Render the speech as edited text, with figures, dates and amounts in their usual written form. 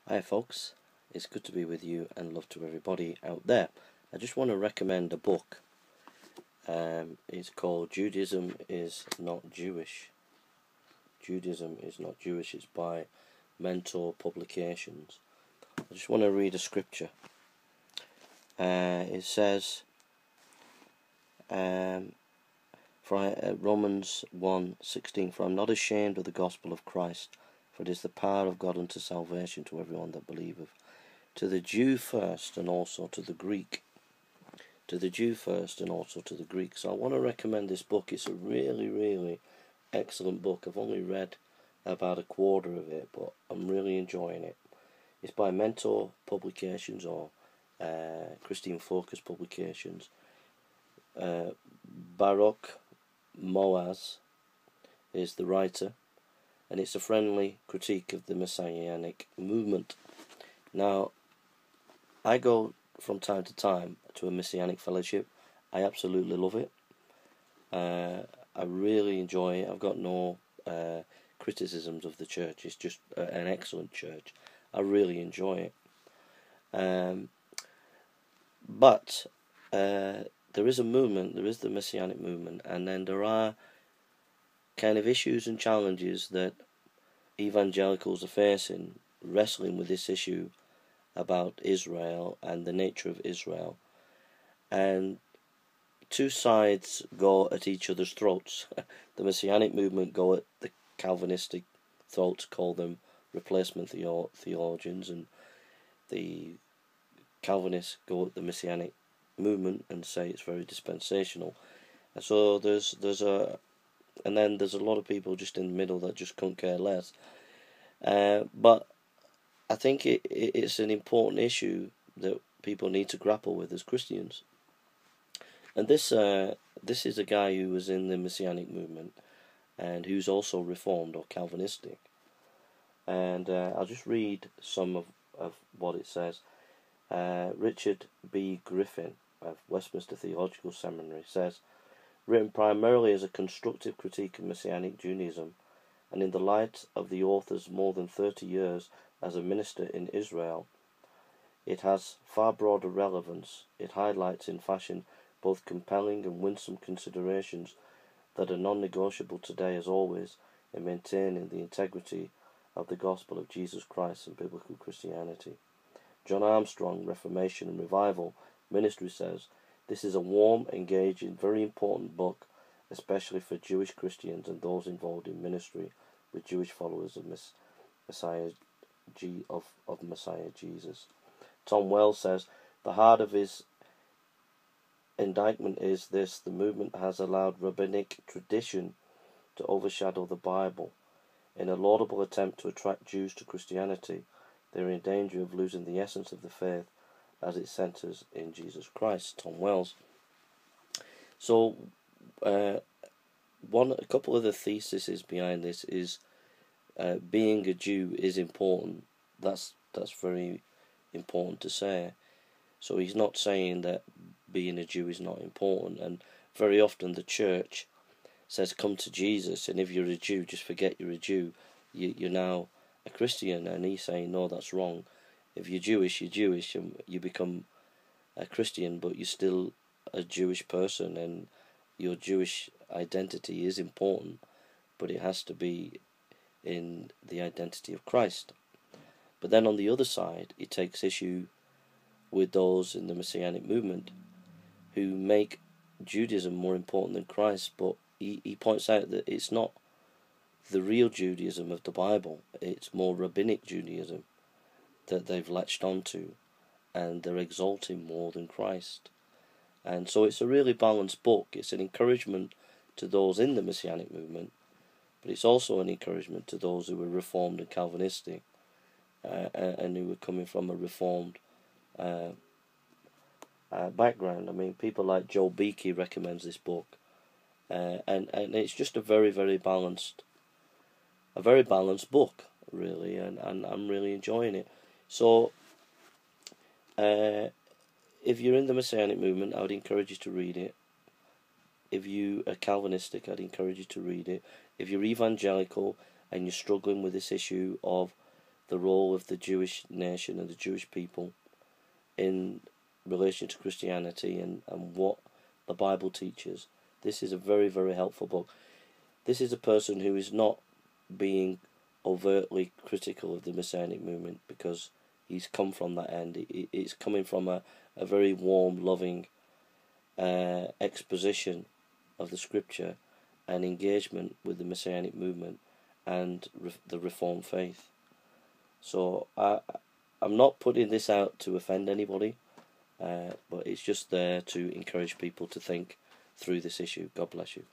Hi folks, it's good to be with you and love to everybody out there. I just want to recommend a book. It's called Judaism is Not Jewish. Judaism is Not Jewish. It's by Mentor Publications. I just want to read a scripture. It says, Romans 1:16, "For I am not ashamed of the gospel of Christ, for it is the power of God unto salvation to everyone that believeth, to the Jew first and also to the Greek." To the Jew first and also to the Greek. So I want to recommend this book. It's a really, really excellent book. I've only read about a quarter of it, but I'm really enjoying it. It's by Mentor Publications or Christian Focus Publications. Baruch Moaz is the writer, and it's a friendly critique of the Messianic movement. Now, I go from time to time to a Messianic fellowship. I absolutely love it. I really enjoy it. I've got no criticisms of the church. It's just an excellent church. I really enjoy it. But there is a movement, there is the Messianic movement, and then there are kind of issues and challenges that evangelicals are facing, wrestling with this issue about Israel and the nature of Israel. And two sides go at each other's throats. The Messianic movement go at the Calvinistic throats, call them replacement theologians, and the Calvinists go at the Messianic movement and say it's very dispensational. And so there's a lot of people just in the middle that just couldn't care less. But I think it's an important issue that people need to grapple with as Christians. And this is a guy who was in the Messianic movement and who's also Reformed or Calvinistic. And I'll just read some of what it says. Richard B. Griffin of Westminster Theological Seminary says, "Written primarily as a constructive critique of Messianic Judaism, and in the light of the author's more than 30 years as a minister in Israel, it has far broader relevance. It highlights in fashion both compelling and winsome considerations that are non-negotiable today as always in maintaining the integrity of the gospel of Jesus Christ and biblical Christianity." John Armstrong, Reformation and Revival Ministry, says, "This is a warm, engaging, very important book, especially for Jewish Christians and those involved in ministry with Jewish followers of Messiah Jesus." Tom Wells says, "The heart of his indictment is this: the movement has allowed rabbinic tradition to overshadow the Bible. In a laudable attempt to attract Jews to Christianity, they are in danger of losing the essence of the faith as it centers in Jesus Christ." Tom Wells. So, a couple of the theses behind this is being a Jew is important. That's very important to say. So he's not saying that being a Jew is not important. And very often the church says, "Come to Jesus, and if you're a Jew, just forget you're a Jew. You're now a Christian." And he's saying, no, that's wrong. If you're Jewish, and you become a Christian, but you're still a Jewish person, and your Jewish identity is important, but it has to be in the identity of Christ. But then on the other side, he takes issue with those in the Messianic movement who make Judaism more important than Christ, but he points out that it's not the real Judaism of the Bible. It's more Rabbinic Judaism that they've latched onto, and they're exalting more than Christ. And so it's a really balanced book. It's an encouragement to those in the Messianic movement, but it's also an encouragement to those who are Reformed and Calvinistic, and who are coming from a Reformed background. I mean, people like Joel Beakey recommends this book, and it's just a very, very balanced book, really, and I'm really enjoying it. So, if you're in the Messianic movement, I would encourage you to read it. If you are Calvinistic, I'd encourage you to read it. If you're evangelical and you're struggling with this issue of the role of the Jewish nation and the Jewish people in relation to Christianity and what the Bible teaches. This is a very, very helpful book. This is a person who is not being overtly critical of the Messianic movement, because he's come from that end. It's coming from a very warm, loving exposition of the scripture and engagement with the Messianic movement and the Reformed faith. So I'm not putting this out to offend anybody, but it's just there to encourage people to think through this issue. God bless you.